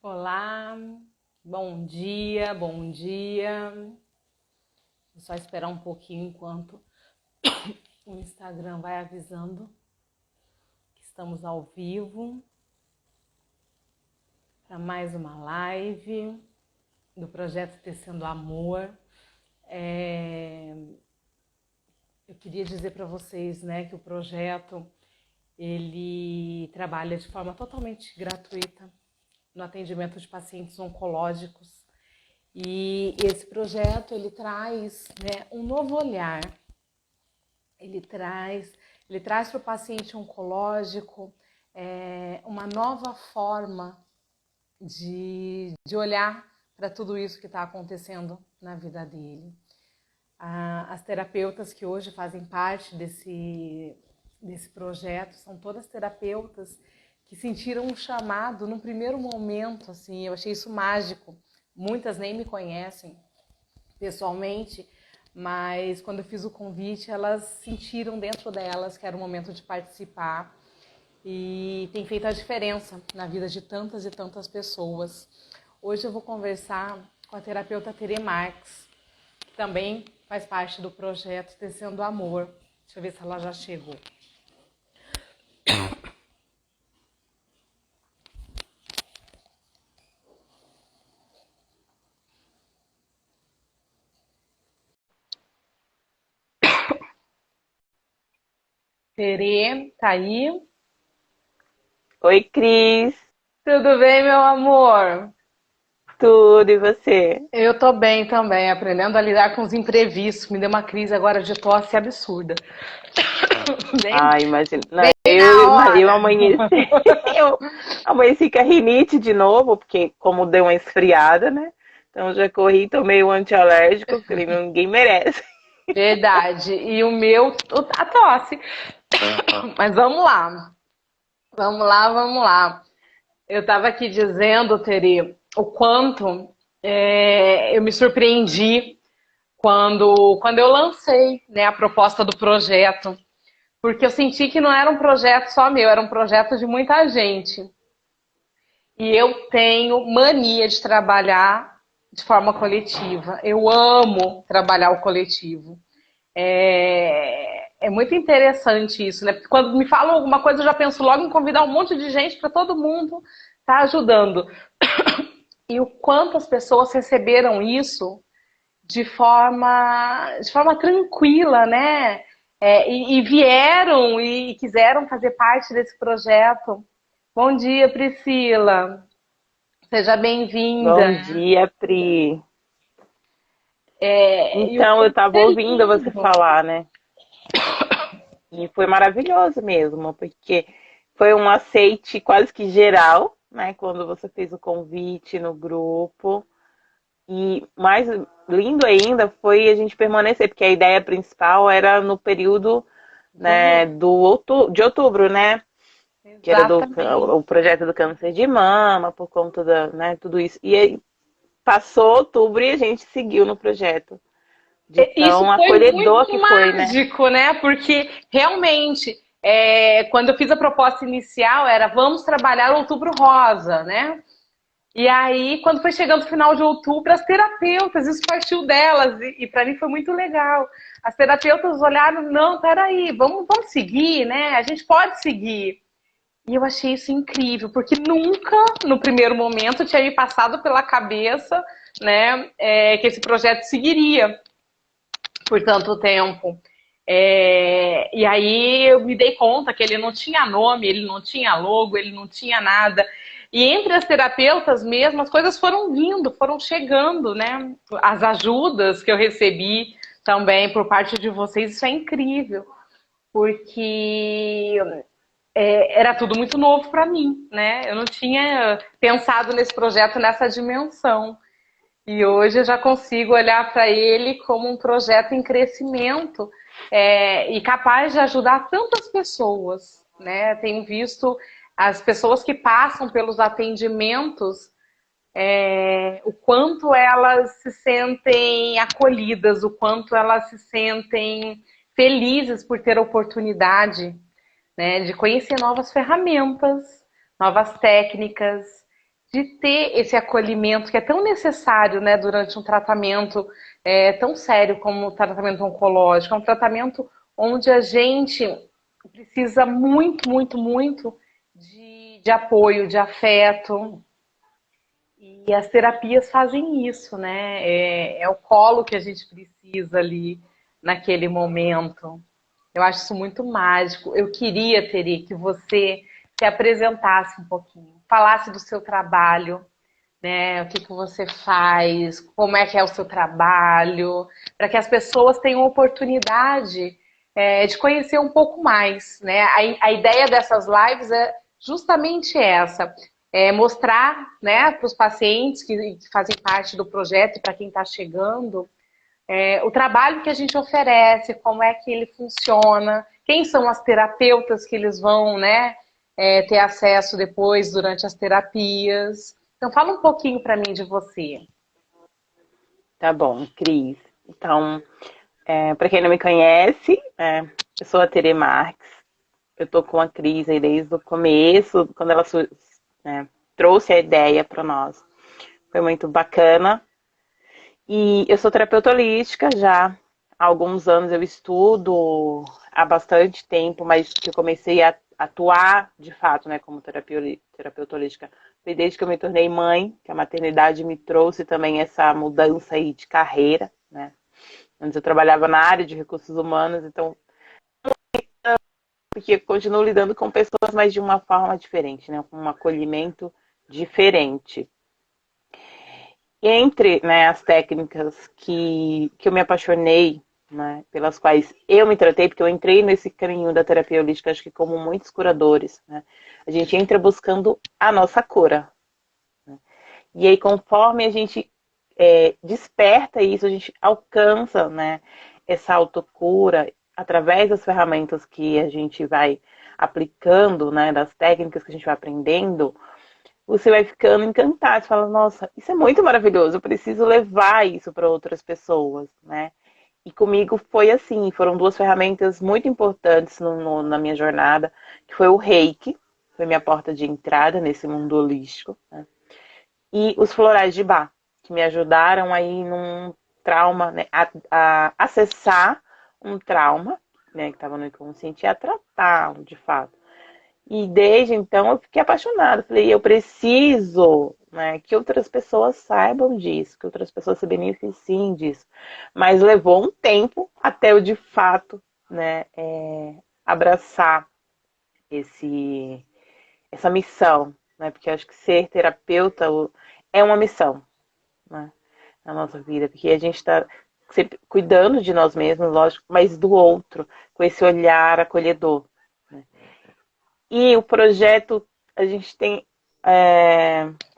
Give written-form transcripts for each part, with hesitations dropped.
Olá, bom dia, bom dia. Vou só esperar um pouquinho enquanto o Instagram vai avisando que estamos ao vivo para mais uma live do projeto Tecendo Amor. Eu queria dizer para vocês, né, que o projeto ele trabalha de forma totalmente gratuita no atendimento de pacientes oncológicos. E esse projeto ele traz, né, um novo olhar. Ele traz para o paciente oncológico uma nova forma de olhar para tudo isso que está acontecendo na vida dele. As terapeutas que hoje fazem parte desse projeto são todas terapeutas que sentiram um chamado num primeiro momento, assim, eu achei isso mágico. Muitas nem me conhecem pessoalmente, mas quando eu fiz o convite, elas sentiram dentro delas que era o momento de participar e tem feito a diferença na vida de tantas e tantas pessoas. Hoje eu vou conversar com a terapeuta Tere Marques, que também faz parte do projeto Tecendo Amor. Deixa eu ver se ela já chegou. Tere, tá aí? Oi, Cris. Tudo bem, meu amor? Tudo e você? Eu tô bem também, aprendendo a lidar com os imprevistos. Me deu uma crise agora de tosse absurda. Bem, Ah, imagina. Não, bem eu, na eu hora. amanheci, eu amanheci com a rinite de novo, porque como deu uma esfriada, né? Então já corri, tomei o antialérgico, falei, ninguém merece. Verdade. E o meu, a tosse. Mas vamos lá. Vamos lá, vamos lá. Eu tava aqui dizendo, Teri, o quanto eu me surpreendi quando eu lancei, né, a proposta do projeto. Porque eu senti que não era um projeto só meu, era um projeto de muita gente. E eu tenho mania de trabalhar de forma coletiva. Eu amo trabalhar o coletivo. É muito interessante isso, né? Porque quando me falam alguma coisa, eu já penso logo em convidar um monte de gente para todo mundo estar ajudando. E o quanto as pessoas receberam isso de forma tranquila, né? E vieram e quiseram fazer parte desse projeto. Bom dia, Priscila. Seja bem-vinda. Bom dia, Pri. E o Então, eu quanto estava é ouvindo você lindo. falar, né? E foi maravilhoso mesmo, porque foi um aceite quase que geral, né? Quando você fez o convite no grupo. E mais lindo ainda foi a gente permanecer, porque a ideia principal era no período, né, de outubro, né? Que era Exatamente. o projeto do câncer de mama, por conta da, né, tudo isso. E aí passou outubro e a gente seguiu no projeto. De Isso tão foi acolhedor muito que foi, né? mágico, né? Porque realmente, quando eu fiz a proposta inicial, era vamos trabalhar outubro rosa, né? E aí, quando foi chegando o final de outubro, as terapeutas, isso partiu delas, e para mim foi muito legal. As terapeutas olharam, não, peraí, vamos seguir, né? A gente pode seguir. E eu achei isso incrível, porque nunca, no primeiro momento, tinha me passado pela cabeça, né, que esse projeto seguiria por tanto tempo. E aí eu me dei conta que ele não tinha nome, ele não tinha logo, ele não tinha nada. E entre as terapeutas mesmo, as coisas foram vindo, foram chegando, né? As ajudas que eu recebi também por parte de vocês, isso é incrível, porque era tudo muito novo para mim, né? Eu não tinha pensado nesse projeto nessa dimensão. E hoje eu já consigo olhar para ele como um projeto em crescimento e capaz de ajudar tantas pessoas, né? Tenho visto as pessoas que passam pelos atendimentos, o quanto elas se sentem acolhidas, o quanto elas se sentem felizes por ter a oportunidade, né, de conhecer novas ferramentas, novas técnicas, de ter esse acolhimento que é tão necessário, né, durante um tratamento tão sério como o tratamento oncológico. É um tratamento onde a gente precisa muito, muito, muito de apoio, de afeto. E as terapias fazem isso, né? É o colo que a gente precisa ali naquele momento. Eu acho isso muito mágico. Eu queria, Teri, que você se apresentasse um pouquinho, falasse do seu trabalho, né? O que que você faz, como é que é o seu trabalho, para que as pessoas tenham oportunidade de conhecer um pouco mais, né? A ideia dessas lives é justamente essa, mostrar, né, para os pacientes que fazem parte do projeto e para quem está chegando, o trabalho que a gente oferece, como é que ele funciona, quem são as terapeutas que eles vão, né, ter acesso depois durante as terapias. Então fala um pouquinho para mim de você. Tá bom, Cris. Então, para quem não me conhece, eu sou a Tere Marques. Eu tô com a Cris aí desde o começo, quando ela trouxe a ideia para nós. Foi muito bacana. E eu sou terapeuta holística já há alguns anos. Eu estudo há bastante tempo, mas que eu comecei a atuar de fato, né, como terapeuta holística. Foi desde que eu me tornei mãe, que a maternidade me trouxe também essa mudança aí de carreira, né? Antes eu trabalhava na área de recursos humanos, então porque eu continuo lidando com pessoas, mas de uma forma diferente, né? Com um acolhimento diferente. E entre, né, as técnicas que eu me apaixonei, né, pelas quais eu me tratei, porque eu entrei nesse caminho da terapia holística, acho que como muitos curadores, né, a gente entra buscando a nossa cura. Né? E aí, conforme a gente desperta isso, a gente alcança, né, essa autocura através das ferramentas que a gente vai aplicando, né, das técnicas que a gente vai aprendendo, você vai ficando encantado, você fala, nossa, isso é muito maravilhoso, eu preciso levar isso para outras pessoas, né? E comigo foi assim, foram duas ferramentas muito importantes na minha jornada, que foi o Reiki, foi minha porta de entrada nesse mundo holístico, né? E os florais de Bach, que me ajudaram aí num trauma, né, a acessar um trauma, né, que estava no inconsciente, e a tratá-lo de fato. E desde então eu fiquei apaixonada. Falei, eu preciso, né, que outras pessoas saibam disso, que outras pessoas se beneficiem disso. Mas levou um tempo até eu de fato, né, abraçar essa missão, né? Porque eu acho que ser terapeuta é uma missão, né, na nossa vida, porque a gente está sempre cuidando de nós mesmos, lógico, mas do outro, com esse olhar acolhedor. Né? E o projeto, a gente tem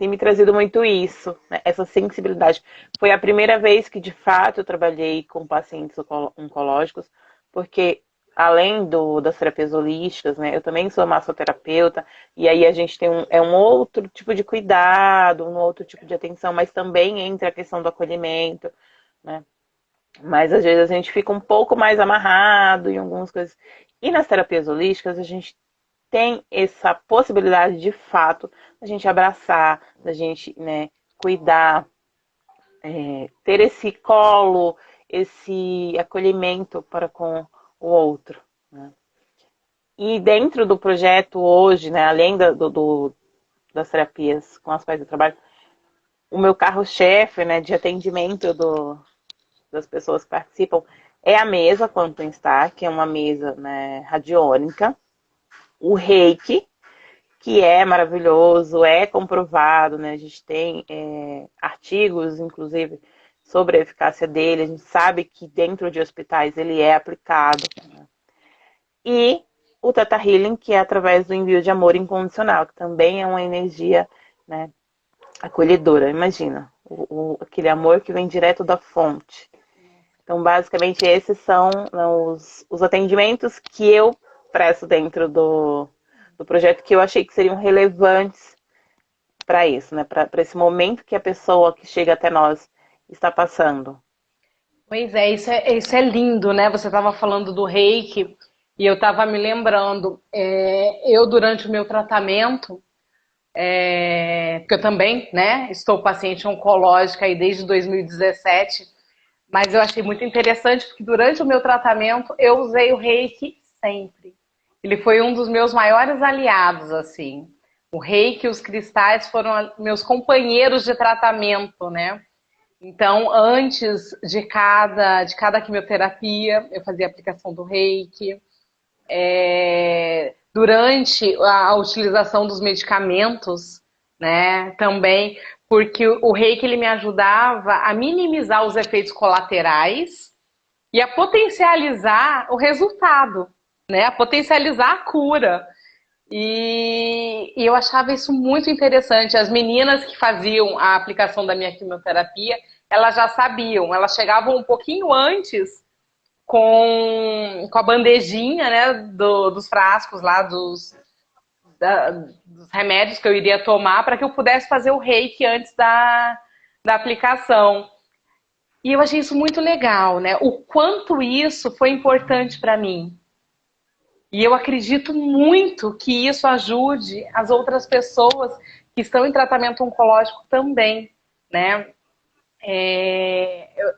me trazido muito isso, né? Essa sensibilidade. Foi a primeira vez que, de fato, eu trabalhei com pacientes oncológicos, porque além das terapias holísticas, né, eu também sou massoterapeuta, e aí a gente tem um outro tipo de cuidado, um outro tipo de atenção, mas também entra a questão do acolhimento, né? Mas às vezes a gente fica um pouco mais amarrado em algumas coisas. E nas terapias holísticas, a gente tem essa possibilidade de fato da gente abraçar, da gente, né, cuidar, ter esse colo, esse acolhimento para com o outro. Né? E dentro do projeto hoje, né, além das terapias com as quais eu trabalho, o meu carro-chefe, né, de atendimento das pessoas que participam é a mesa Quantum Star, que é uma mesa, né, radiônica, o Reiki, que é maravilhoso, é comprovado, né? A gente tem artigos, inclusive, sobre a eficácia dele, a gente sabe que dentro de hospitais ele é aplicado. Né? E o Theta Healing, que é através do envio de amor incondicional, que também é uma energia, né, acolhedora, imagina, aquele amor que vem direto da fonte. Então, basicamente, esses são, né, os atendimentos que eu presto dentro do projeto, que eu achei que seriam relevantes para isso, né? Para esse momento que a pessoa que chega até nós está passando. Pois é, isso é lindo, né? Você estava falando do reiki e eu estava me lembrando, eu durante o meu tratamento, porque eu também, né, estou paciente oncológica aí desde 2017, mas eu achei muito interessante porque durante o meu tratamento eu usei o Reiki sempre. Ele foi um dos meus maiores aliados, assim. O Reiki e os cristais foram meus companheiros de tratamento, né? Então, antes de cada quimioterapia, eu fazia a aplicação do Reiki. Durante a utilização dos medicamentos, né, também, porque o Reiki ele me ajudava a minimizar os efeitos colaterais e a potencializar o resultado, né, a potencializar a cura. E eu achava isso muito interessante. As meninas que faziam a aplicação da minha quimioterapia, elas já sabiam, elas chegavam um pouquinho antes com a bandejinha, né, dos frascos lá, dos remédios que eu iria tomar para que eu pudesse fazer o reiki antes da aplicação. E eu achei isso muito legal, né? O quanto isso foi importante para mim. E eu acredito muito que isso ajude as outras pessoas que estão em tratamento oncológico também, né?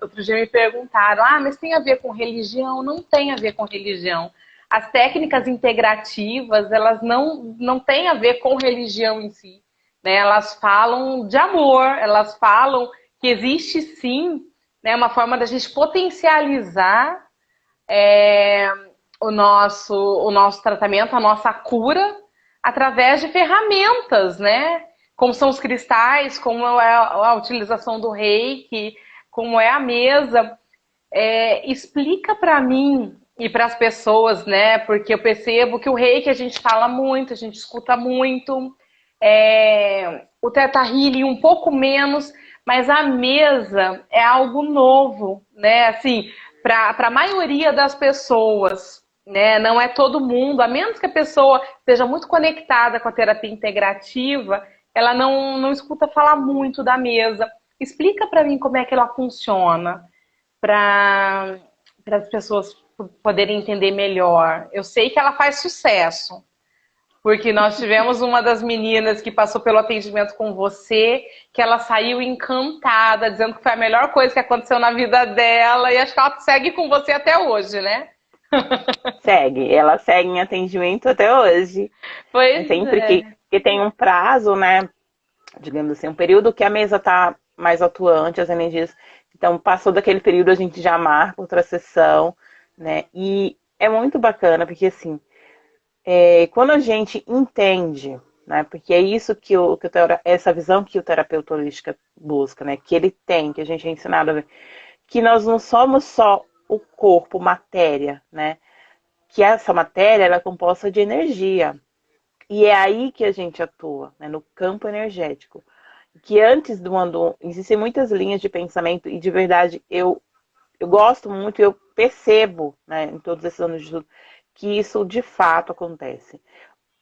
Outro dia me perguntaram, mas tem a ver com religião? Não tem a ver com religião. As técnicas integrativas, elas não têm a ver com religião em si, né? Elas falam de amor, elas falam que existe sim, né, uma forma da gente potencializar o nosso tratamento, a nossa cura, através de ferramentas, né? Como são os cristais, como é a utilização do reiki, como é a mesa. Explica para mim e para as pessoas, né? Porque eu percebo que o reiki a gente fala muito, a gente escuta muito, o Theta Healing um pouco menos, mas a mesa é algo novo, né? Assim, para a maioria das pessoas, né? Não é todo mundo, a menos que a pessoa esteja muito conectada com a terapia integrativa, ela não escuta falar muito da mesa. Explica para mim como é que ela funciona, para as pessoas poderem entender melhor. Eu sei que ela faz sucesso, porque nós tivemos uma das meninas que passou pelo atendimento com você, que ela saiu encantada, dizendo que foi a melhor coisa que aconteceu na vida dela, e acho que ela segue com você até hoje, né? Segue, ela segue em atendimento até hoje. É Pois sempre que tem um prazo, né? Digamos assim, um período que a mesa está mais atuante, as energias. Então, passou daquele período, a gente já marca outra sessão, né? E é muito bacana, porque assim, quando a gente entende, né? Porque é isso essa visão que o terapeuta holística busca, né? Que ele tem, que a gente é ensinado a ver, que nós não somos só o corpo, matéria, né? Que essa matéria ela é composta de energia. E é aí que a gente atua, né? No campo energético. Que antes do mundo existem muitas linhas de pensamento e de verdade eu gosto muito, eu percebo, né, em todos esses anos de estudo, que isso de fato acontece.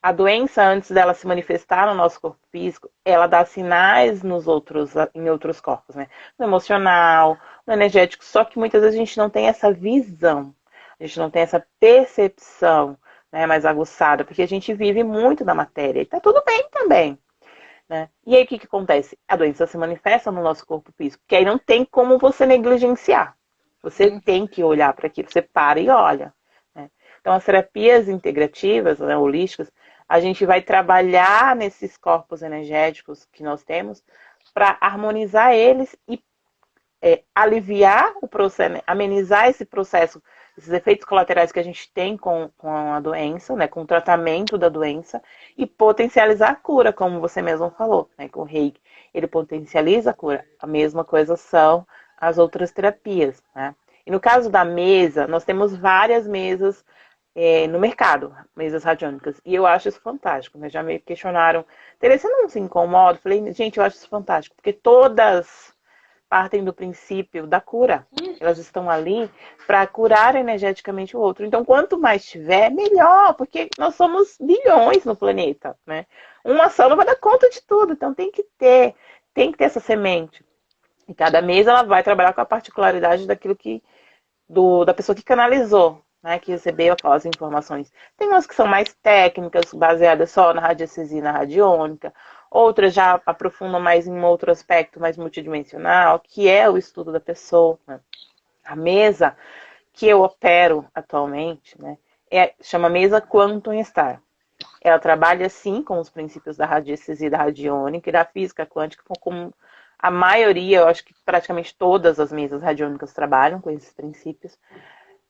A doença, antes dela se manifestar no nosso corpo físico, ela dá sinais em outros corpos, né? No emocional, no energético, só que muitas vezes a gente não tem essa visão, a gente não tem essa percepção, né, mais aguçada, porque a gente vive muito na matéria e tá tudo bem também. Né? E aí o que acontece? A doença se manifesta no nosso corpo físico, porque aí não tem como você negligenciar. Você tem que olhar para aquilo, você para e olha. Né? Então as terapias integrativas, né, holísticas, a gente vai trabalhar nesses corpos energéticos que nós temos para harmonizar eles e aliviar o processo, amenizar esse processo, esses efeitos colaterais que a gente tem com a doença, né, com o tratamento da doença, e potencializar a cura, como você mesmo falou, né, com o reiki. Ele potencializa a cura. A mesma coisa são as outras terapias. Né? E no caso da mesa, nós temos várias mesas no mercado, mesas radiônicas, e eu acho isso fantástico. Né? Já me questionaram, Teresa, você não se incomoda? Eu falei, gente, eu acho isso fantástico, porque todas partem do princípio da cura. Elas estão ali para curar energeticamente o outro. Então, quanto mais tiver, melhor, porque nós somos bilhões no planeta, né? Uma só não vai dar conta de tudo, então tem que ter essa semente. E cada mês ela vai trabalhar com a particularidade daquilo da pessoa que canalizou, né, que recebeu aquelas informações. Tem umas que são mais técnicas, baseadas só na radiestesia e na radiônica. Outras já aprofundam mais em um outro aspecto mais multidimensional, que é o estudo da pessoa, né? A mesa que eu opero atualmente, né, chama mesa Quantum Star. Ela trabalha, sim, com os princípios da radiestesia, da radiônica e da física quântica, como a maioria, eu acho que praticamente todas as mesas radiônicas trabalham com esses princípios,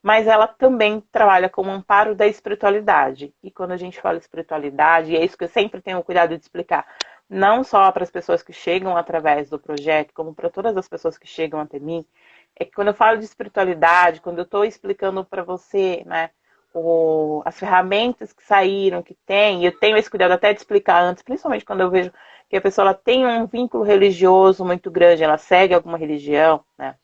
mas ela também trabalha como amparo da espiritualidade. E quando a gente fala espiritualidade, e é isso que eu sempre tenho cuidado de explicar, não só para as pessoas que chegam através do projeto, como para todas as pessoas que chegam até mim, é que quando eu falo de espiritualidade, quando eu estou explicando para você, né, as ferramentas que saíram, que tem, e eu tenho esse cuidado até de explicar antes, principalmente quando eu vejo que a pessoa ela tem um vínculo religioso muito grande, ela segue alguma religião, né?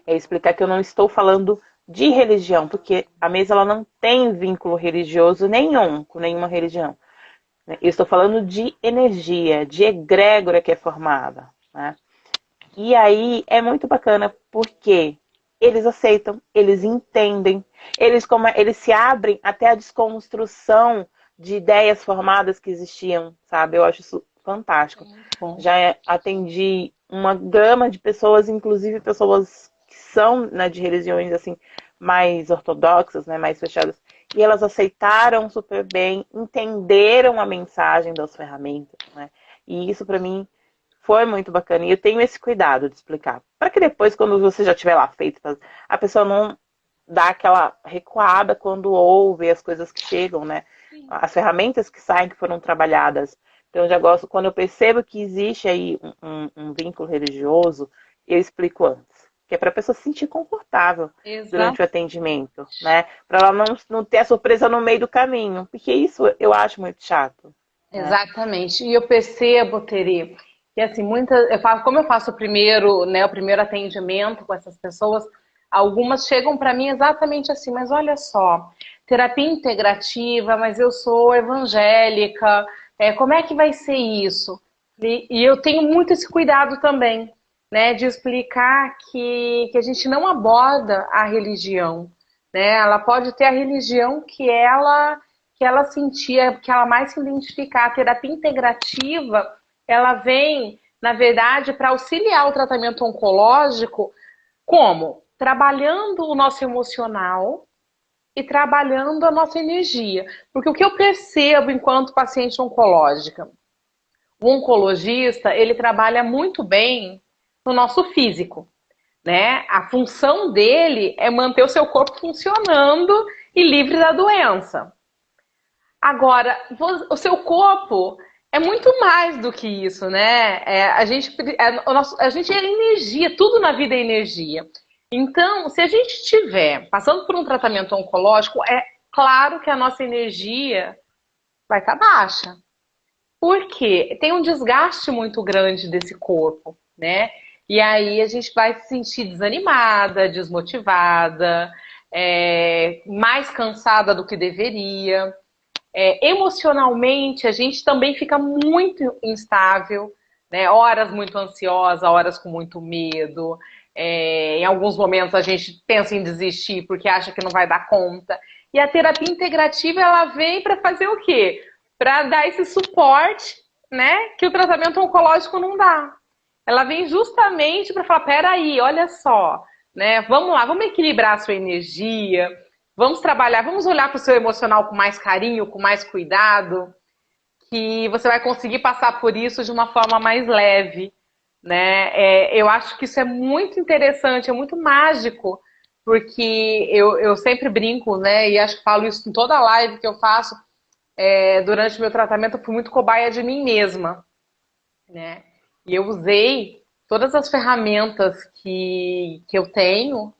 É explicar que eu não estou falando de religião, porque a mesa ela não tem vínculo religioso nenhum com nenhuma religião. Eu estou falando de energia, de egrégora que é formada, né? E aí é muito bacana porque eles aceitam, eles entendem, eles se abrem até a desconstrução de ideias formadas que existiam, sabe? Eu acho isso fantástico. Bom. Já atendi uma gama de pessoas, inclusive pessoas que são, né, de religiões assim mais ortodoxas, né, mais fechadas, e elas aceitaram super bem, entenderam a mensagem das ferramentas, né? E isso para mim foi muito bacana. E eu tenho esse cuidado de explicar. Para que depois, quando você já estiver lá feito, a pessoa não dá aquela recuada quando ouve as coisas que chegam, né? As ferramentas que saem, que foram trabalhadas. Então, eu já gosto, quando eu percebo que existe aí um vínculo religioso, eu explico antes. Que é para a pessoa se sentir confortável Exato. durante o atendimento, né? Para ela não ter a surpresa no meio do caminho. Porque isso eu acho muito chato. Né? Exatamente. E eu percebo, Tere, que assim, como eu faço o primeiro, né, o primeiro atendimento com essas pessoas, algumas chegam para mim exatamente assim, mas olha só, terapia integrativa, mas eu sou evangélica, como é que vai ser isso? E eu tenho muito esse cuidado também, né, de explicar que a gente não aborda a religião, né? Ela pode ter a religião que ela sentia, que ela mais se identificar. A terapia integrativa, ela vem, na verdade, para auxiliar o tratamento oncológico, como? Trabalhando o nosso emocional e trabalhando a nossa energia. Porque o que eu percebo enquanto paciente oncológica, o oncologista, ele trabalha muito bem no nosso físico, né? A função dele é manter o seu corpo funcionando e livre da doença. Agora, o seu corpo é muito mais do que isso, né? A gente é energia, tudo na vida é energia. Então, se a gente estiver passando por um tratamento oncológico, é claro que a nossa energia vai estar baixa. Por quê? Tem um desgaste muito grande desse corpo, né? E aí a gente vai se sentir desanimada, desmotivada, mais cansada do que deveria. Emocionalmente, a gente também fica muito instável, né? Horas muito ansiosa, horas com muito medo. Em alguns momentos a gente pensa em desistir porque acha que não vai dar conta. E a terapia integrativa, ela vem para fazer o quê? Para dar esse suporte, né, que o tratamento oncológico não dá. Ela vem justamente para falar, peraí, olha só, né? Vamos lá, vamos equilibrar a sua energia, vamos trabalhar, vamos olhar para o seu emocional com mais carinho, com mais cuidado, que você vai conseguir passar por isso de uma forma mais leve, né? Eu acho que isso é muito interessante, é muito mágico, porque eu sempre brinco, né? E acho que falo isso em toda live que eu faço. Durante o meu tratamento, eu fui muito cobaia de mim mesma, né? E eu usei todas as ferramentas que eu tenho,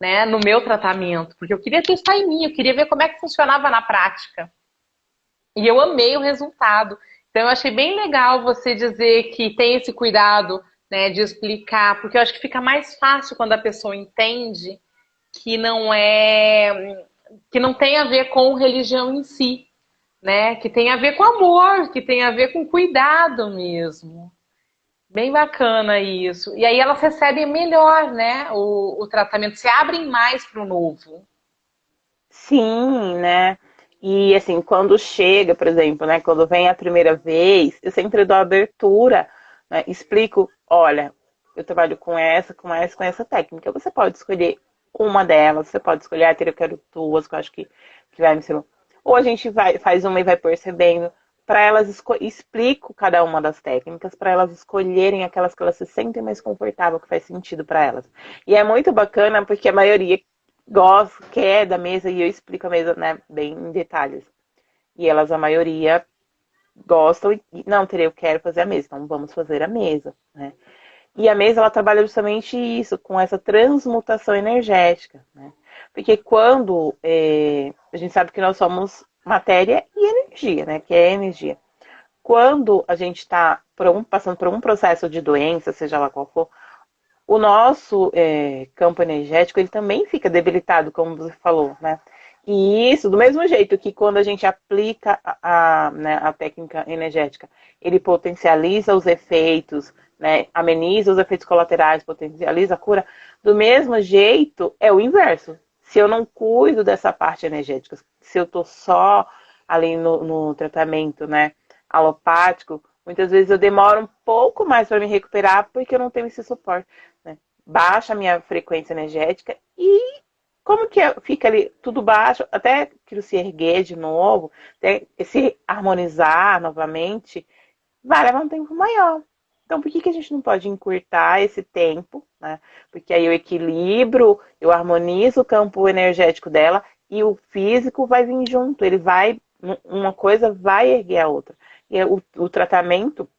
né, no meu tratamento, porque eu queria testar em mim, eu queria ver como é que funcionava na prática. E eu amei o resultado. Então eu achei bem legal você dizer que tem esse cuidado, né, de explicar, porque eu acho que fica mais fácil quando a pessoa entende que que não tem a ver com religião em si, né? Que tem a ver com amor, que tem a ver com cuidado mesmo. Bem bacana isso. E aí elas recebem melhor, né? O tratamento, se abrem mais para o novo. Sim, né? E assim, quando chega, por exemplo, né? Quando vem a primeira vez, eu sempre dou abertura, né? Explico, olha, eu trabalho com essa, com essa técnica. Você pode escolher uma delas, você pode escolher, eu quero duas, que eu acho que vai me ser. Ou a gente faz uma e vai percebendo. Para elas explico cada uma das técnicas, para elas escolherem aquelas que elas se sentem mais confortável, que faz sentido para elas. E é muito bacana porque a maioria gosto, quer da mesa e eu explico a mesa, né, bem em detalhes. E elas, a maioria, gostam e não, Tere, eu quero fazer a mesa, então vamos fazer a mesa, né? E a mesa, ela trabalha justamente isso, com essa transmutação energética, né? Porque quando a gente sabe que nós somos matéria e energia, né? Que é energia. Quando a gente está passando por um processo de doença, seja lá qual for, o nosso campo energético ele também fica debilitado, como você falou, né? E isso, do mesmo jeito que quando a gente aplica né, a técnica energética, ele potencializa os efeitos, né, ameniza os efeitos colaterais, potencializa a cura, do mesmo jeito é o inverso. Se eu não cuido dessa parte energética, se eu estou só ali no tratamento, né, alopático, muitas vezes eu demoro um pouco mais para me recuperar porque eu não tenho esse suporte, né? Baixa a minha frequência energética e como que fica ali tudo baixo, até aquilo se erguer de novo, até se harmonizar novamente, vai levar um tempo maior. Então, por que a gente não pode encurtar esse tempo, né? Porque aí eu equilibro, eu harmonizo o campo energético dela e o físico vai vir junto. Ele vai, uma coisa vai erguer a outra. E o tratamento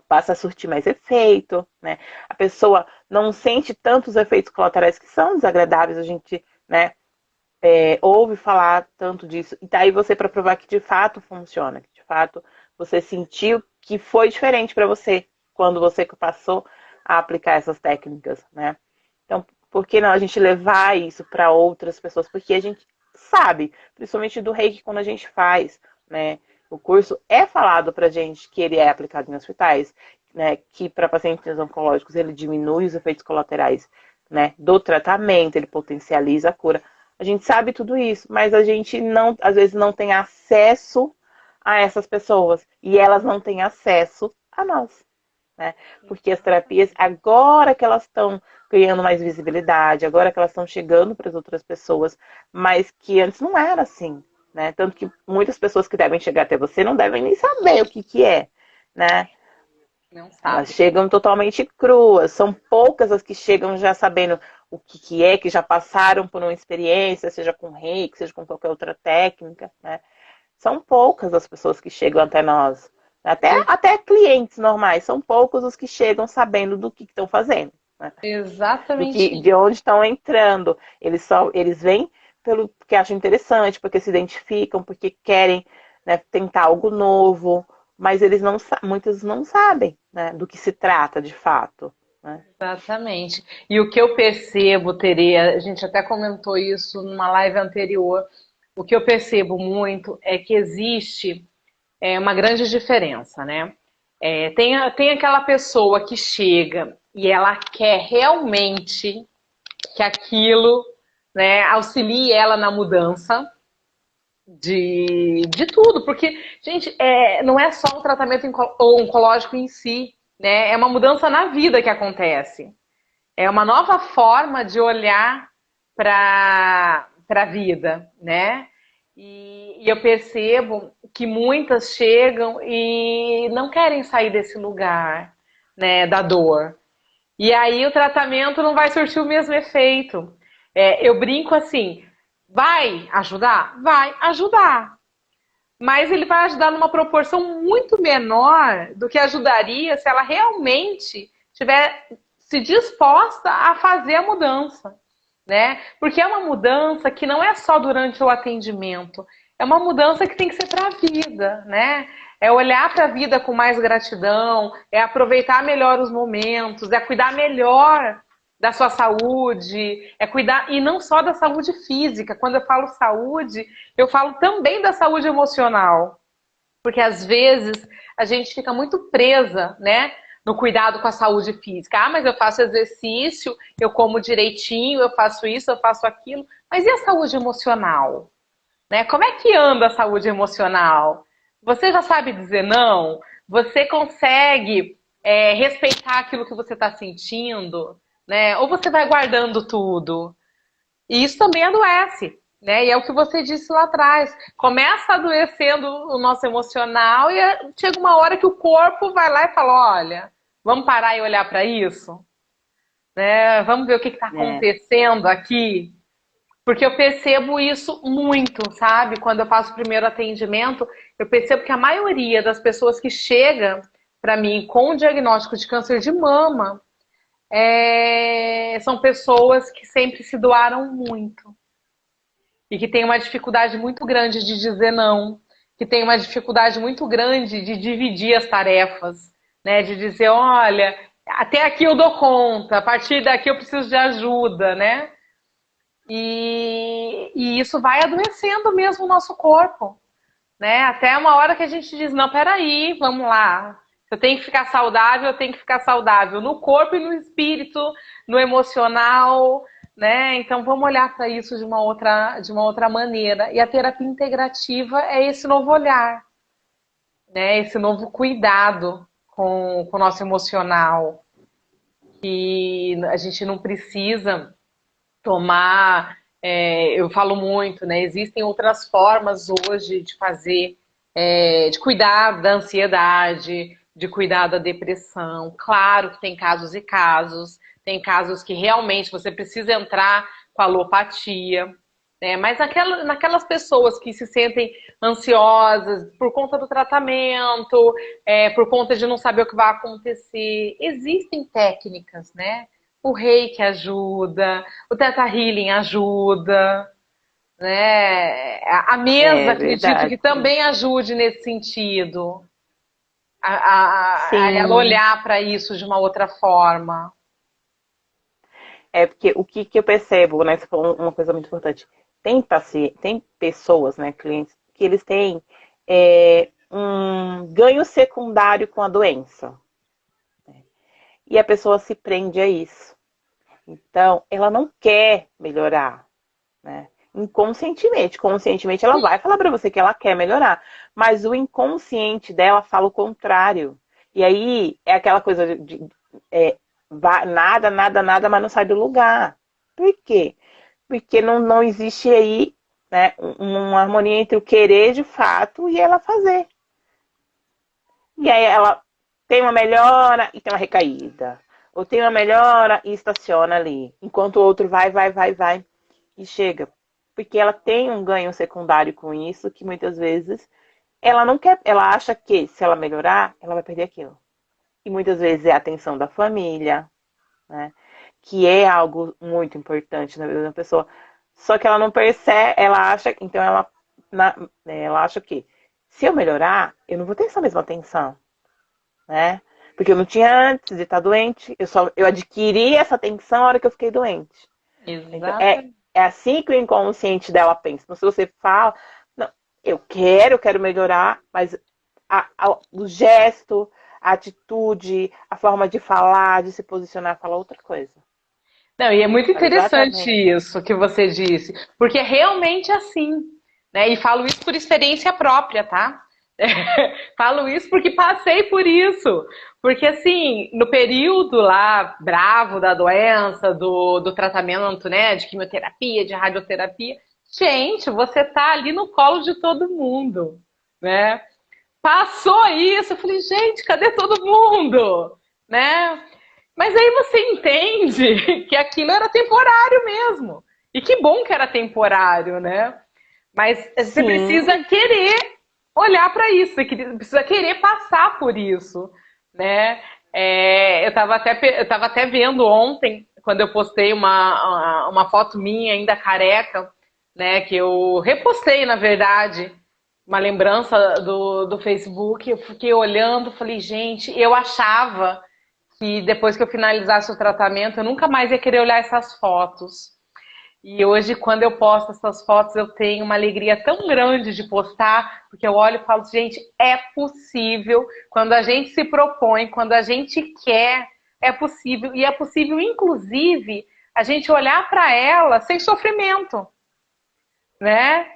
passa a surtir mais efeito, né? A pessoa não sente tantos efeitos colaterais que são desagradáveis, a gente, né, ouve falar tanto disso. E tá aí você para provar que de fato funciona, que de fato você sentiu que foi diferente para você quando você passou a aplicar essas técnicas, né? Então, por que não a gente levar isso para outras pessoas? Porque a gente sabe, principalmente do Reiki, quando a gente faz, né? O curso é falado pra gente que ele é aplicado em hospitais, né? Que para pacientes oncológicos ele diminui os efeitos colaterais, né? Do tratamento, ele potencializa a cura. A gente sabe tudo isso, mas a gente não, às vezes não tem acesso a essas pessoas e elas não têm acesso a nós, né? Porque as terapias, agora que elas estão ganhando mais visibilidade, agora que elas estão chegando para as outras pessoas, mas que antes não era assim, né? Tanto que muitas pessoas que devem chegar até você não devem nem saber o que é, né? Não Elas sabe. chegam totalmente cruas, são poucas as que chegam já sabendo o que é, que já passaram por uma experiência, seja com reiki, seja com qualquer outra técnica, né? São poucas as pessoas que chegam até nós. Até clientes normais, são poucos os que chegam sabendo do que estão fazendo, né? Exatamente. De onde estão entrando. Eles vêm pelo que acham interessante, porque se identificam, porque querem, né, tentar algo novo, mas eles não, muitos não sabem, né, do que se trata de fato, né? Exatamente. E o que eu percebo, Tere, a gente até comentou isso numa live anterior, o que eu percebo muito é que existe uma grande diferença, né? Tem aquela pessoa que chega e ela quer realmente que aquilo, né, auxilie ela na mudança de tudo, porque, gente, não é só o tratamento oncológico em si, né? É uma mudança na vida que acontece. É uma nova forma de olhar para a vida, né? E eu percebo que muitas chegam e não querem sair desse lugar, né, da dor. E aí o tratamento não vai surtir o mesmo efeito. Eu brinco assim, vai ajudar? Vai ajudar. Mas ele vai ajudar numa proporção muito menor do que ajudaria se ela realmente tiver se disposta a fazer a mudança, né? Porque é uma mudança que não é só durante o atendimento, é uma mudança que tem que ser para a vida, né? É olhar para a vida com mais gratidão, é aproveitar melhor os momentos, é cuidar melhor da sua saúde, é cuidar, e não só da saúde física. Quando eu falo saúde, eu falo também da saúde emocional. Porque às vezes a gente fica muito presa, né, no cuidado com a saúde física. Ah, mas eu faço exercício, eu como direitinho, eu faço isso, eu faço aquilo. Mas e a saúde emocional? né? Como é que anda a saúde emocional? Você já sabe dizer não? Você consegue respeitar aquilo que você está sentindo, né? Ou você vai guardando tudo? E isso também adoece, né? E é o que você disse lá atrás. Começa adoecendo o nosso emocional e chega uma hora que o corpo vai lá e fala, olha, vamos parar e olhar para isso, né? Vamos ver o que está É, acontecendo aqui. Porque eu percebo isso muito, sabe? Quando eu faço o primeiro atendimento, eu percebo que a maioria das pessoas que chega para mim com o diagnóstico de câncer de mama são pessoas que sempre se doaram muito e que têm uma dificuldade muito grande de dizer não, que têm uma dificuldade muito grande de dividir as tarefas, né? De dizer, olha, até aqui eu dou conta, a partir daqui eu preciso de ajuda, né? E isso vai adoecendo mesmo o nosso corpo, né? Até uma hora que a gente diz, não, peraí, vamos lá. Eu tenho que ficar saudável, eu tenho que ficar saudável no corpo e no espírito, no emocional, né? Então vamos olhar para isso de uma outra maneira. E a terapia integrativa é esse novo olhar, né? Esse novo cuidado com o nosso emocional. Que a gente não precisa tomar. Eu falo muito, né? Existem outras formas hoje de fazer, de cuidar da ansiedade, de cuidar da depressão. Claro que tem casos e casos, tem casos que realmente você precisa entrar com alopatia, né? Mas naquelas pessoas que se sentem ansiosas por conta do tratamento, por conta de não saber o que vai acontecer, existem técnicas, né? O reiki ajuda, o Theta Healing ajuda, né? A mesa, é acredito verdade. que também ajude nesse sentido, a ela Sim, olhar para isso de uma outra forma. é porque o que eu percebo, né? Você falou uma coisa muito importante. Tem pessoas, né, clientes, que eles têm um ganho secundário com a doença. E a pessoa se prende a isso. Então, ela não quer melhorar, né? Inconscientemente. Conscientemente, ela vai falar para você que ela quer melhorar. Mas o inconsciente dela fala o contrário. E aí é aquela coisa nada, nada, nada, mas não sai do lugar. Por quê? Porque não existe aí, né, uma harmonia entre o querer de fato e ela fazer. E aí ela tem uma melhora e tem uma recaída. Ou tem uma melhora e estaciona ali. Enquanto o outro vai, vai, vai, vai e chega. Porque ela tem um ganho secundário com isso que muitas vezes ela não quer, ela acha que se ela melhorar, ela vai perder aquilo. E muitas vezes é a atenção da família, né? Que é algo muito importante na vida da pessoa. Só que ela não percebe, ela acha, então ela acha que se eu melhorar, eu não vou ter essa mesma atenção, né? Porque eu não tinha antes de estar doente, eu adquiri essa atenção na hora que eu fiquei doente. Então, Exatamente. é assim que o inconsciente dela pensa. Então, se você fala, não, eu quero melhorar, mas o gesto, a atitude, a forma de falar, de se posicionar, fala outra coisa. Não, e é muito Fala interessante exatamente. isso que você disse, porque é realmente assim, né? E falo isso por experiência própria, tá? Falo isso porque passei por isso. Porque, assim, no período lá bravo da doença, do tratamento, né, de quimioterapia, de radioterapia, gente, você tá ali no colo de todo mundo, né? Passou isso, eu falei, gente, cadê todo mundo? Né? Mas aí você entende que aquilo era temporário mesmo. E que bom que era temporário, né? Mas você precisa Sim, querer olhar para isso, você precisa querer passar por isso, né? Eu tava até vendo ontem, quando eu postei uma foto minha ainda careca, né? Que eu repostei, na verdade, uma lembrança do Facebook. Eu fiquei olhando, falei, gente, eu achava que depois que eu finalizasse o tratamento, eu nunca mais ia querer olhar essas fotos. E hoje, quando eu posto essas fotos, eu tenho uma alegria tão grande de postar, porque eu olho e falo, gente, é possível. Quando a gente se propõe, quando a gente quer, é possível. E é possível, inclusive, a gente olhar para ela sem sofrimento, né?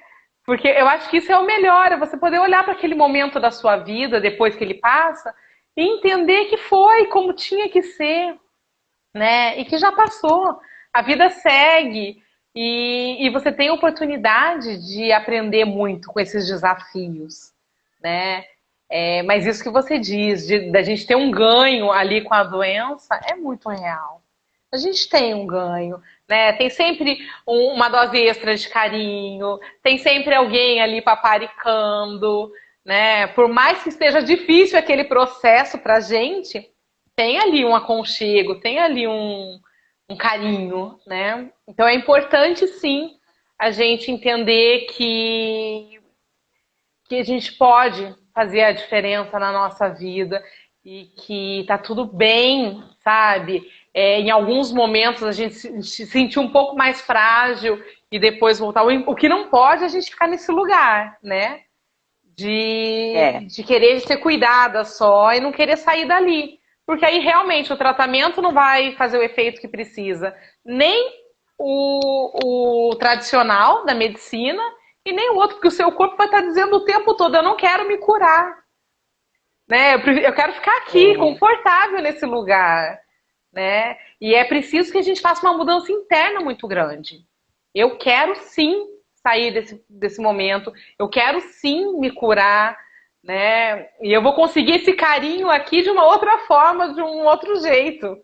Porque eu acho que isso é o melhor, é você poder olhar para aquele momento da sua vida, depois que ele passa, e entender que foi como tinha que ser, né? E que já passou. A vida segue e você tem a oportunidade de aprender muito com esses desafios, né? Mas isso que você diz, da gente ter um ganho ali com a doença, é muito real. A gente tem um ganho, né? Tem sempre uma dose extra de carinho, tem sempre alguém ali paparicando, né? Por mais que esteja difícil aquele processo pra gente, tem ali um aconchego, tem ali um carinho, né? Então é importante sim a gente entender que a gente pode fazer a diferença na nossa vida e que tá tudo bem, sabe? Em alguns momentos a gente se sentir um pouco mais frágil e depois voltar. O que não pode é a gente ficar nesse lugar, né? De querer ser cuidada só e não querer sair dali. Porque aí realmente o tratamento não vai fazer o efeito que precisa. Nem o tradicional da medicina e nem o outro, porque o seu corpo vai estar dizendo o tempo todo, eu não quero me curar. Né? Eu quero ficar aqui, confortável nesse lugar. Né? E é preciso que a gente faça uma mudança interna muito grande. Eu quero sim sair desse momento, eu quero sim me curar, né? E eu vou conseguir esse carinho aqui de uma outra forma, de um outro jeito,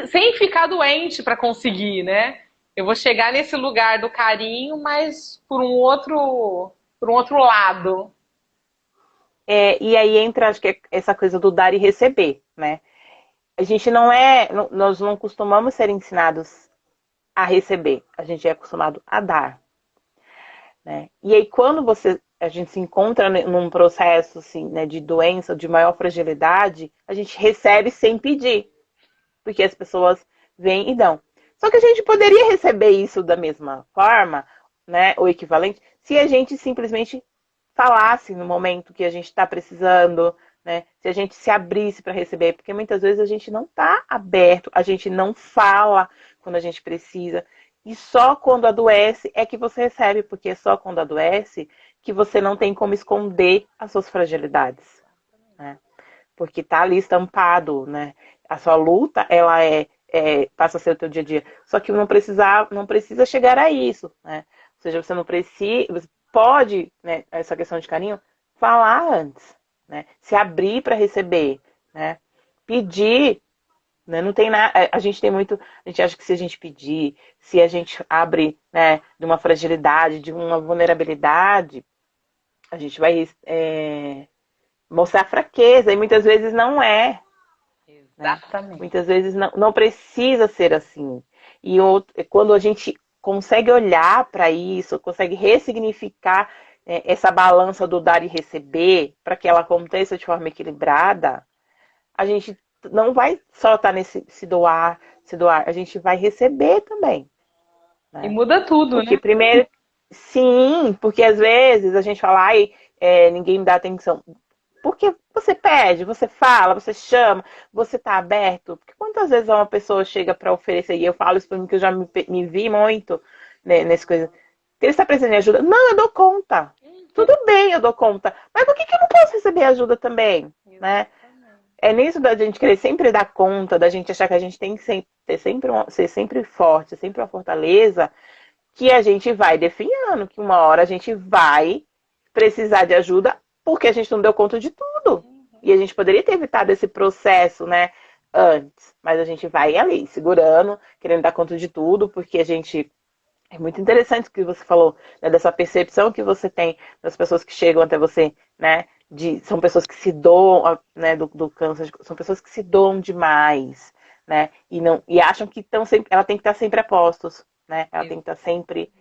sem ficar doente para conseguir, né? Eu vou chegar nesse lugar do carinho, mas por um outro lado. E aí entra, acho que é essa coisa do dar e receber, né? A gente nós não costumamos ser ensinados a receber, a gente é acostumado a dar, né? E aí quando a gente se encontra num processo assim, né, de doença, de maior fragilidade, a gente recebe sem pedir, porque as pessoas vêm e dão. Só que a gente poderia receber isso da mesma forma, né, ou equivalente, se a gente simplesmente falasse no momento que a gente está precisando, né, se a gente se abrisse para receber, porque muitas vezes a gente não está aberto, a gente não fala quando a gente precisa, e só quando adoece é que você recebe, porque é só quando adoece que você não tem como esconder as suas fragilidades, né? Porque tá ali estampado, né? A sua luta, ela passa a ser o teu dia a dia. Só que não precisa chegar a isso, né? Ou seja, você não precisa, você pode, né, essa questão de carinho, falar antes, né? Se abrir para receber, né? Pedir, né? Não tem nada, a gente tem muito, a gente acha que se a gente pedir, se a gente abre, né, de uma fragilidade, de uma vulnerabilidade, a gente vai mostrar fraqueza, e muitas vezes não é. Exatamente. Né? Muitas vezes não precisa ser assim. E quando a gente consegue olhar para isso, consegue ressignificar essa balança do dar e receber, para que ela aconteça de forma equilibrada, a gente não vai só estar nesse se doar, a gente vai receber também. Né? E muda tudo, porque, né? Primeiro, sim, porque às vezes a gente fala, ninguém me dá atenção. Porque você pede, você fala, você chama, você está aberto. Porque quantas vezes uma pessoa chega para oferecer, e eu falo isso para mim que eu já me vi muito, né, nessa coisa, que ele está precisando de ajuda. Não, eu dou conta. Tudo bem, eu dou conta. Mas por que eu não posso receber ajuda também? Né? É nisso da gente querer sempre dar conta, da gente achar que a gente tem que ser sempre forte, ser sempre uma fortaleza, que a gente vai definhando, que uma hora a gente vai precisar de ajuda porque a gente não deu conta de tudo. E a gente poderia ter evitado esse processo, né, antes. Mas a gente vai ali, segurando, querendo dar conta de tudo, porque a gente... É muito interessante o que você falou, né, dessa percepção que você tem das pessoas que chegam até você, né, são pessoas que se doam, né, do câncer, são pessoas que se doam demais, né, e acham que ela tem que estar sempre a postos, né, ela tem que estar sempre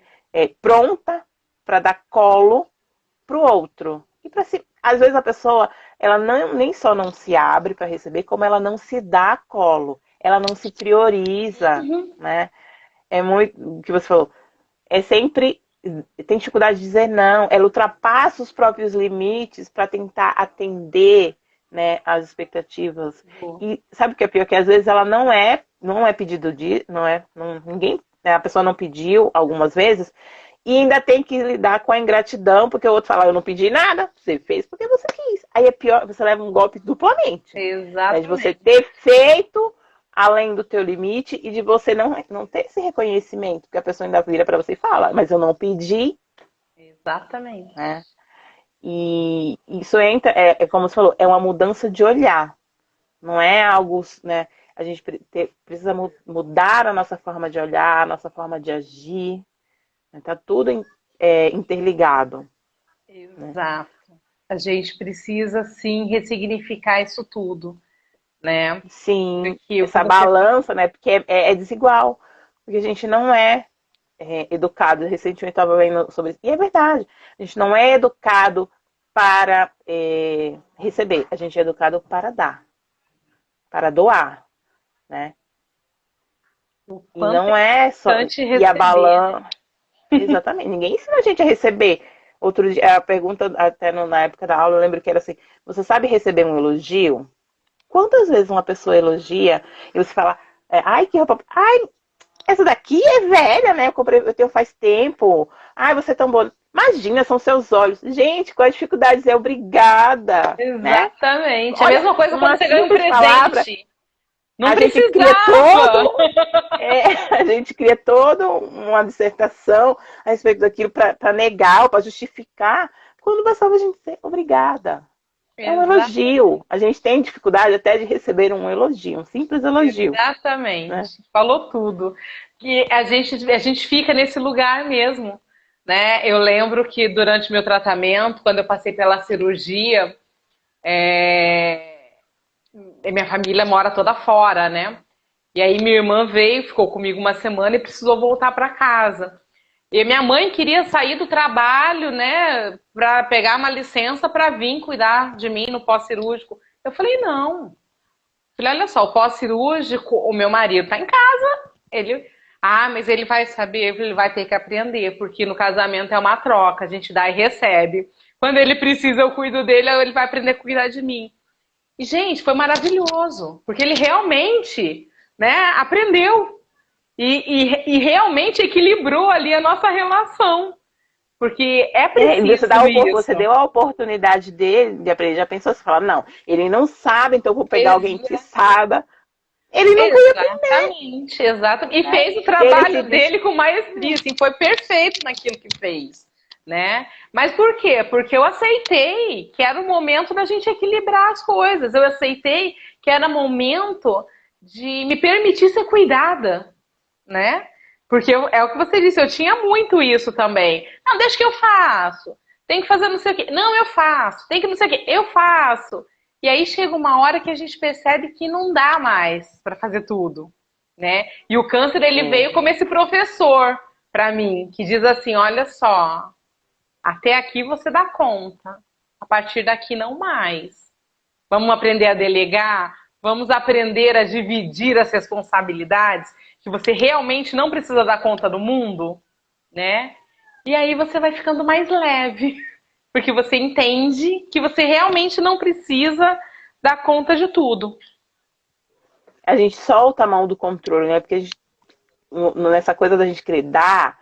pronta para dar colo pro outro. E às vezes a pessoa, ela nem só não se abre para receber, como ela não se dá colo, ela não se prioriza, né? É muito o que você falou. É sempre tem dificuldade de dizer não, ela ultrapassa os próprios limites para tentar atender, né, as expectativas. E sabe o que é pior? Que às vezes ela não é pedido ninguém, né, a pessoa não pediu algumas vezes. E ainda tem que lidar com a ingratidão, porque o outro fala, eu não pedi nada, você fez porque você quis. Aí é pior, você leva um golpe duplamente. Né? De você Exatamente. ter feito além do teu limite e de você não ter esse reconhecimento, porque a pessoa ainda vira para você e fala, mas eu não pedi, Exatamente. né? E isso entra, como você falou, é uma mudança de olhar. Não é algo, né? A gente precisa mudar a nossa forma de olhar, a nossa forma de agir. Tá tudo interligado. Né? Exato. A gente precisa, sim, ressignificar isso tudo, né? Sim, Porque o que essa você... balança, né? Porque é desigual. Porque a gente não é educado. Recentemente eu estava vendo sobre isso. E é verdade. A gente não é educado para receber. A gente é educado para dar. Para doar. Né? O E quanto não é é só. importante E a receber, né? balança. Exatamente. Ninguém ensina a gente a receber. Outro dia, a pergunta, até na época da aula, eu lembro que era assim: você sabe receber um elogio? Quantas vezes uma pessoa elogia e você fala, ai, que roupa. Ai, essa daqui é velha, né? Eu tenho faz tempo. Ai, você é tão boa. Imagina, são seus olhos. Gente, qual a dificuldade de dizer obrigada, né? Exatamente. A Olha, mesma coisa quando uma você ganha um simples palavra, presente. Não a gente cria precisava. a gente cria toda uma dissertação a respeito daquilo para negar ou para justificar, quando bastava a gente dizer obrigada. É um Exatamente. elogio. A gente tem dificuldade até de receber um elogio, um simples elogio, né? Exatamente. Falou tudo. Que a gente fica nesse lugar mesmo, né? Eu lembro que durante meu tratamento, quando eu passei pela cirurgia, minha família mora toda fora, né? E aí minha irmã veio, ficou comigo uma semana e precisou voltar para casa. E minha mãe queria sair do trabalho, né, para pegar uma licença para vir cuidar de mim no pós-cirúrgico. Eu falei, não. Falei, olha só, o pós-cirúrgico, o meu marido tá em casa. Mas ele vai saber, ele vai ter que aprender, porque no casamento é uma troca, a gente dá e recebe. Quando ele precisa, eu cuido dele, ele vai aprender a cuidar de mim. E, gente, foi maravilhoso, porque ele realmente, né, aprendeu e realmente equilibrou ali a nossa relação, porque é preciso Você isso. deu a oportunidade dele de aprender. Já pensou, você fala, não, ele não sabe, então eu vou pegar alguém que saiba. Ele nunca ia aprender, Exatamente, exato. E né? fez o Ele trabalho simplesmente. dele com maestria, assim, foi perfeito naquilo que fez, né? Mas por quê? Porque eu aceitei que era o momento da gente equilibrar as coisas. Eu aceitei que era momento de me permitir ser cuidada, né? Porque é o que você disse, eu tinha muito isso também. Não, deixa que eu faço. Tem que fazer não sei o quê. Não, eu faço. Tem que não sei o quê. Eu faço. E aí chega uma hora que a gente percebe que não dá mais para fazer tudo, né? E o câncer ele É, veio como esse professor para mim, que diz assim, olha só, até aqui você dá conta. A partir daqui não mais. Vamos aprender a delegar, vamos aprender a dividir as responsabilidades, que você realmente não precisa dar conta do mundo, né? E aí você vai ficando mais leve, porque você entende que você realmente não precisa dar conta de tudo. a gente solta a mão do controle, né? Porque nessa coisa da gente querer dar,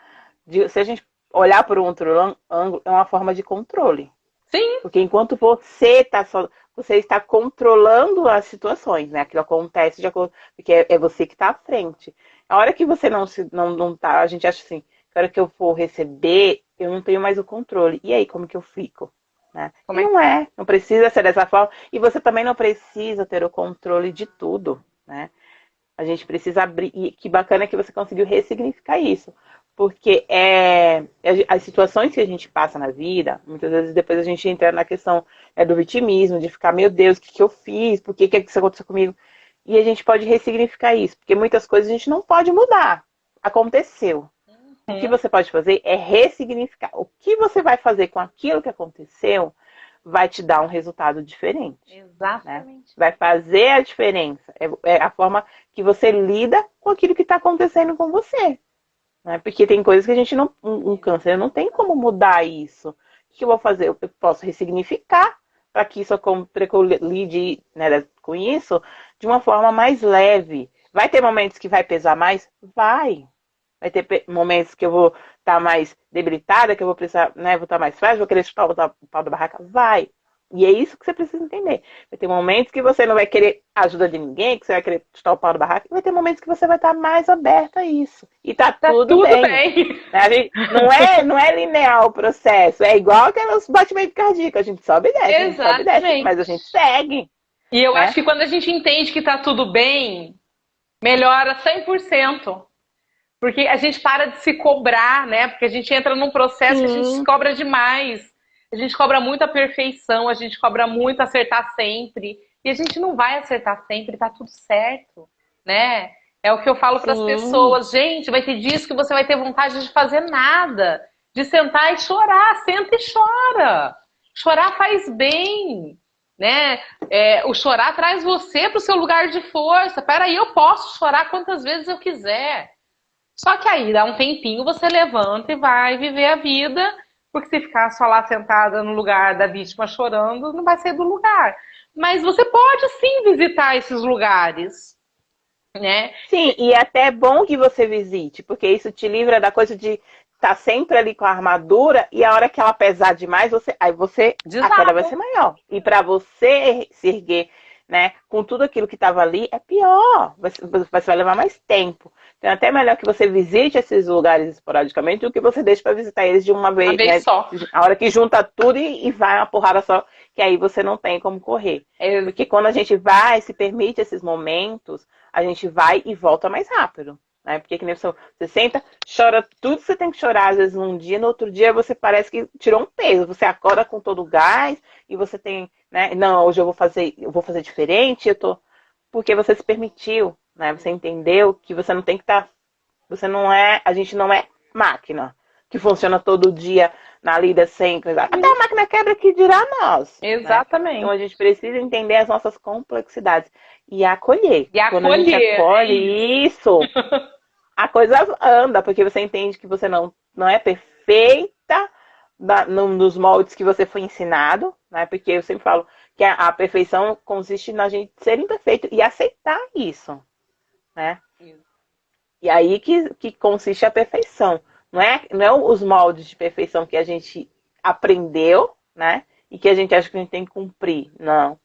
se a gente olhar por um outro ângulo, é uma forma de controle. Sim, Porque enquanto você está controlando as situações, né? Aquilo acontece porque é você que está à frente. A hora que você não tá, a gente acha assim, a hora que eu for receber, eu não tenho mais o controle. E aí, como que eu fico? Né? como E é que... não precisa ser dessa forma. E você também não precisa ter o controle de tudo, né? A gente precisa abrir. E que bacana que você conseguiu ressignificar isso. Porque as situações que a gente passa na vida, muitas vezes depois a gente entra na questão do vitimismo, de ficar, meu Deus, o que eu fiz? Por que isso aconteceu comigo? E a gente pode ressignificar isso, porque muitas coisas a gente não pode mudar. Aconteceu. O que Uhum, você pode fazer é ressignificar. O que você vai fazer com aquilo que aconteceu vai te dar um resultado diferente. Né? exatamente. Vai fazer a diferença. É a forma que você lida com aquilo que está acontecendo com você. Né? Porque tem coisas que a gente não. Um câncer não tem como mudar isso. O que eu vou fazer? Eu posso ressignificar para que eu lide, né, com isso de uma forma mais leve. Vai ter momentos que vai pesar mais? Vai. Vai ter momentos que eu vou estar mais debilitada, que eu vou precisar, né, vou estar mais frágil, vou querer chutar o pau da barraca. Vai. E é isso que você precisa entender. Vai ter momentos que você não vai querer ajuda de ninguém, que você vai querer chutar o pau da barraca, e vai ter momentos que você vai estar mais aberta a isso. E tá tudo tudo bem. bem. A gente, não é linear o processo. É igual aqueles batimentos cardíacos. A gente sobe e desce, a gente sobe e desce, mas a gente segue. E eu Né? acho que quando a gente entende que tá tudo bem, melhora 100%. Porque a gente para de se cobrar, né? Porque a gente entra num processo que a gente se cobra demais. A gente cobra muito a perfeição, a gente cobra muito acertar sempre. E a gente não vai acertar sempre, tá tudo certo, né? É o que eu falo para as pessoas. Gente, vai ter dias que você vai ter vontade de fazer nada. De sentar e chorar. Senta e chora. Chorar faz bem, né? O chorar traz você para o seu lugar de força. Peraí, eu posso chorar quantas vezes eu quiser. Só que aí dá um tempinho, você levanta e vai viver a vida, porque se ficar só lá sentada no lugar da vítima chorando, não vai sair do lugar. Mas você pode sim visitar esses lugares, né? Sim, e é até bom que você visite, porque isso te livra da coisa de estar sempre ali com a armadura e a hora que ela pesar demais, a queda vai ser maior. E para você se erguer, né, com tudo aquilo que estava ali, é pior. Você vai levar mais tempo. Então é até melhor que você visite esses lugares esporadicamente do que você deixe para visitar eles de uma vez, né? Só. A hora que junta tudo e vai uma porrada só, que aí você não tem como correr. Porque quando a gente vai, se permite esses momentos, a gente vai e volta mais rápido. Né? Porque que nem você senta, chora tudo que você tem que chorar, às vezes num dia, no outro dia você parece que tirou um peso. Você acorda com todo o gás e você tem, né? Não, hoje eu vou fazer diferente, porque você se permitiu, né? Você entendeu que você não tem que estar. A gente não é máquina que funciona todo dia na lida sempre. Até a máquina quebra, que dirá nós. Exatamente. Né? Então a gente precisa entender as nossas complexidades e acolher. Quando a gente acolhe isso, a coisa anda, porque você entende que você não é perfeita nos moldes que você foi ensinado, né? Porque eu sempre falo que a perfeição consiste na gente ser imperfeito e aceitar isso, né? E aí que consiste a perfeição. Não é os moldes de perfeição que a gente aprendeu, né? E que a gente acha que a gente tem que cumprir. Não.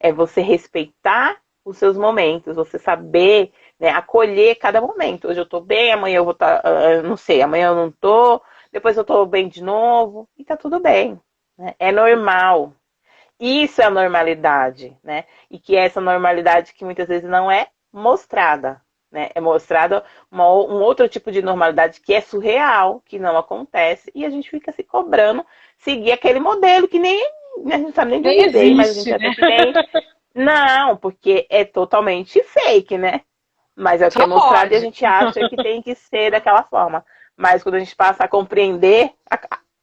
É você respeitar os seus momentos, você saber, né, acolher cada momento. Hoje eu tô bem, amanhã eu vou estar, não sei, amanhã eu não tô, depois eu tô bem de novo, e tá tudo bem. Né? É normal. Isso é a normalidade, né? E que é essa normalidade que muitas vezes não é mostrada. Né? É mostrada um outro tipo de normalidade que é surreal, que não acontece, e a gente fica se cobrando seguir aquele modelo que nem a gente não sabe nem de onde veio, mas a gente até que nem. Não, porque é totalmente fake, né? Mas é o que é mostrado e a gente acha que tem que ser daquela forma. Mas quando a gente passa a compreender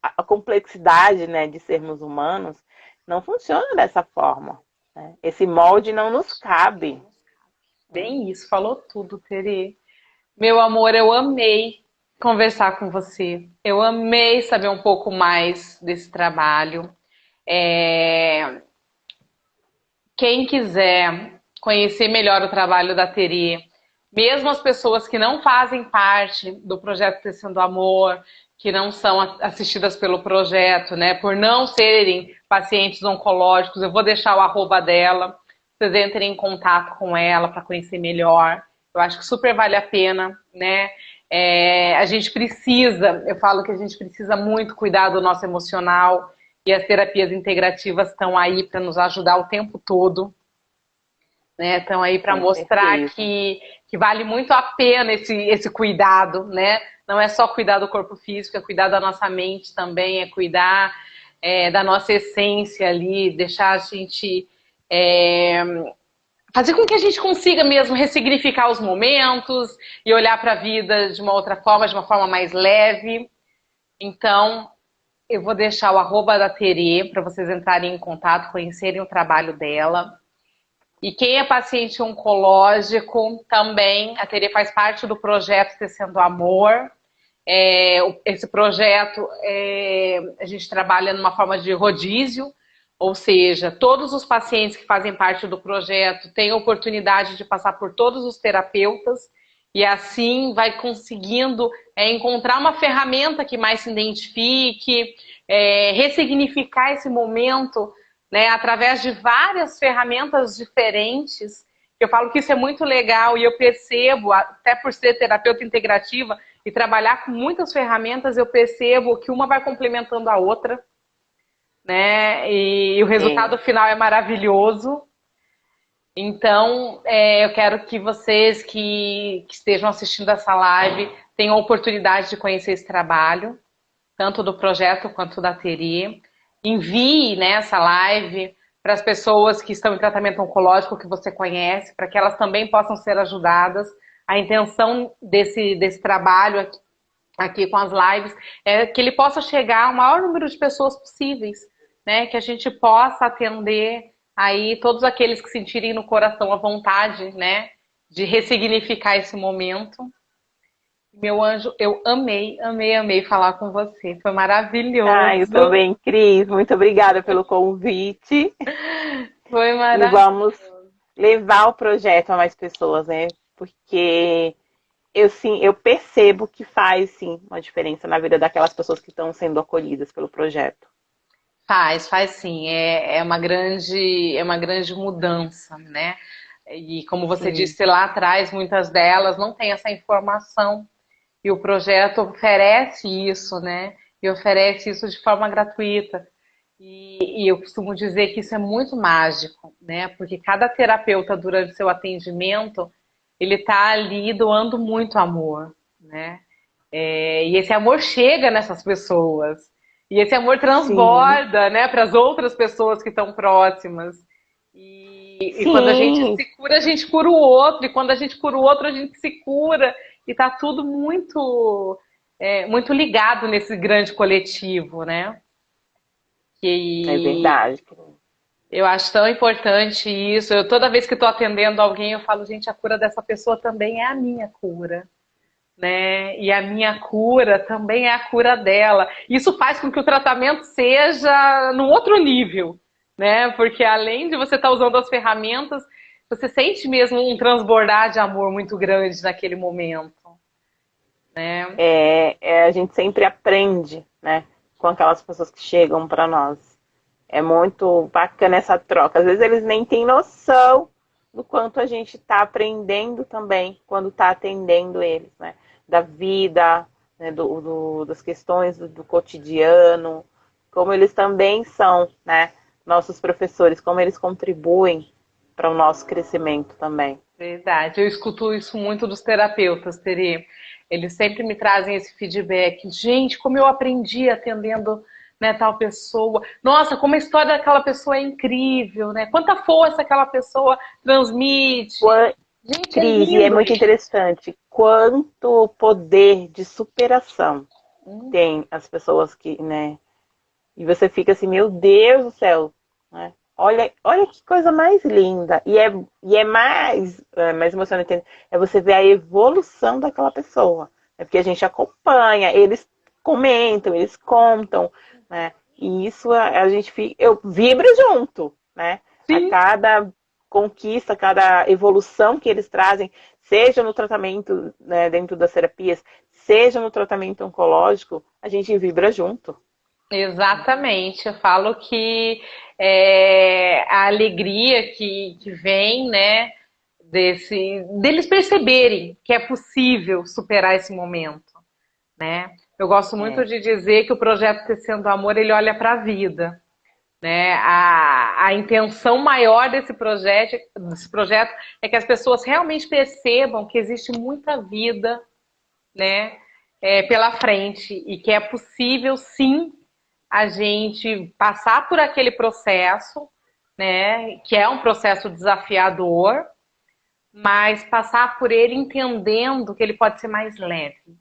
a complexidade, né, de sermos humanos, não funciona dessa forma. Né? Esse molde não nos cabe. Bem isso, falou tudo, Tere. Meu amor, eu amei conversar com você. Eu amei saber um pouco mais desse trabalho. Quem quiser conhecer melhor o trabalho da Tere, mesmo as pessoas que não fazem parte do projeto Tecendo Amor, que não são assistidas pelo projeto, né, por não serem pacientes oncológicos, eu vou deixar o arroba dela. Vocês entrem em contato com ela para conhecer melhor. Eu acho que super vale a pena, né? A gente precisa, eu falo que a gente precisa muito cuidar do nosso emocional e as terapias integrativas estão aí para nos ajudar o tempo todo, né? Estão aí para mostrar que vale muito a pena esse cuidado, né? Não é só cuidar do corpo físico, é cuidar da nossa mente também, é cuidar da nossa essência ali, deixar a gente... fazer com que a gente consiga mesmo ressignificar os momentos e olhar para a vida de uma outra forma, de uma forma mais leve. Então, eu vou deixar o arroba da Tere para vocês entrarem em contato, conhecerem o trabalho dela. E quem é paciente oncológico também, a Tere faz parte do projeto Tecendo Amor. Esse projeto, a gente trabalha numa forma de rodízio, ou seja, todos os pacientes que fazem parte do projeto têm a oportunidade de passar por todos os terapeutas e assim vai conseguindo encontrar uma ferramenta que mais se identifique, ressignificar esse momento, né, através de várias ferramentas diferentes. Eu falo que isso é muito legal e eu percebo, até por ser terapeuta integrativa e trabalhar com muitas ferramentas, eu percebo que uma vai complementando a outra, né? E o resultado final é maravilhoso. Então, eu quero que vocês que estejam assistindo essa live tenham a oportunidade de conhecer esse trabalho, tanto do projeto quanto da Teri. Envie, né, essa live para as pessoas que estão em tratamento oncológico que você conhece, para que elas também possam ser ajudadas. A intenção desse trabalho aqui com as lives é que ele possa chegar ao maior número de pessoas possíveis, né? Que a gente possa atender aí todos aqueles que sentirem no coração a vontade, né, de ressignificar esse momento. Meu anjo, eu amei, amei, amei falar com você. Foi maravilhoso. Ah, eu também, Cris. Muito obrigada pelo convite. Foi E maravilhoso. vamos levar o projeto a mais pessoas, né? Porque eu percebo que faz, sim, uma diferença na vida daquelas pessoas que estão sendo acolhidas pelo projeto. Faz sim. É uma grande mudança, né? E como você disse lá atrás, muitas delas não têm essa informação. E o projeto oferece isso, né? E oferece isso de forma gratuita. E eu costumo dizer que isso é muito mágico, né? Porque cada terapeuta, durante seu atendimento, ele tá ali doando muito amor, né? E esse amor chega nessas pessoas. E esse amor transborda, né, para as outras pessoas que estão próximas. E quando a gente se cura o outro. E quando a gente cura o outro, a gente se cura. E tá tudo muito, muito ligado nesse grande coletivo, né? É verdade. Eu acho tão importante isso. Toda vez que estou atendendo alguém, eu falo, gente, a cura dessa pessoa também é a minha cura, né? E a minha cura também é a cura dela. Isso faz com que o tratamento seja num outro nível, né? Porque além de você estar usando as ferramentas, você sente mesmo um transbordar de amor muito grande naquele momento, né? A gente sempre aprende, né, com aquelas pessoas que chegam para nós. É muito bacana essa troca. Às vezes eles nem têm noção do quanto a gente está aprendendo também quando está atendendo eles, né? Da vida, né, das questões do cotidiano, como eles também são, né, nossos professores, como eles contribuem para o nosso crescimento também. Verdade, eu escuto isso muito dos terapeutas, Teri. Eles sempre me trazem esse feedback. Gente, como eu aprendi atendendo, né, tal pessoa. Nossa, como a história daquela pessoa é incrível, né? Quanta força aquela pessoa transmite. Gente, Cris, é muito interessante quanto poder de superação tem as pessoas que, né? E você fica assim, meu Deus do céu, né? Olha que coisa mais linda. E é mais emocionante. É você ver a evolução daquela pessoa. É porque a gente acompanha, eles comentam, eles contam, né? E isso eu vibro junto, né? Sim. A cada conquista, cada evolução que eles trazem, seja no tratamento, né, dentro das terapias, seja no tratamento oncológico, a gente vibra junto. Exatamente, eu falo que a alegria que vem, né, deles perceberem que é possível superar esse momento, né? Eu gosto muito de dizer que o projeto Tecendo Amor, ele olha para a vida, né? A intenção maior desse projeto é que as pessoas realmente percebam que existe muita vida, né, pela frente e que é possível, sim, a gente passar por aquele processo, né, que é um processo desafiador, mas passar por ele entendendo que ele pode ser mais leve,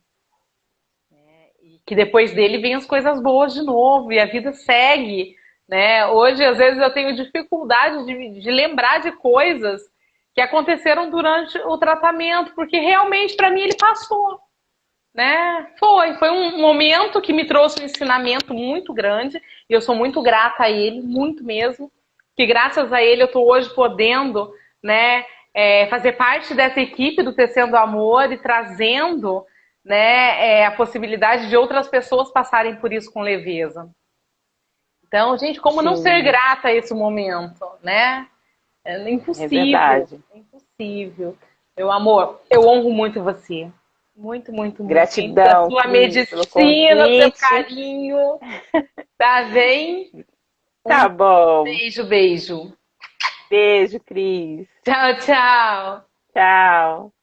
né, e que depois dele vem as coisas boas de novo e a vida segue, né? Hoje, às vezes, eu tenho dificuldade de lembrar de coisas que aconteceram durante o tratamento, porque realmente, para mim, ele passou. Né? Foi um momento que me trouxe um ensinamento muito grande e eu sou muito grata a ele, muito mesmo, que graças a ele eu estou hoje podendo, né, fazer parte dessa equipe do Tecendo Amor e trazendo, né, a possibilidade de outras pessoas passarem por isso com leveza. Então, gente, como não ser Sim, grata a esse momento, né? É é impossível, verdade. é impossível. Meu amor, eu honro muito você. Muito, muito, muito. A Gratidão, sua Cris, pelo medicina, o seu convite. carinho, tá bem? Tá Um bom. beijo, beijo. Beijo, Cris. Tchau, tchau. Tchau.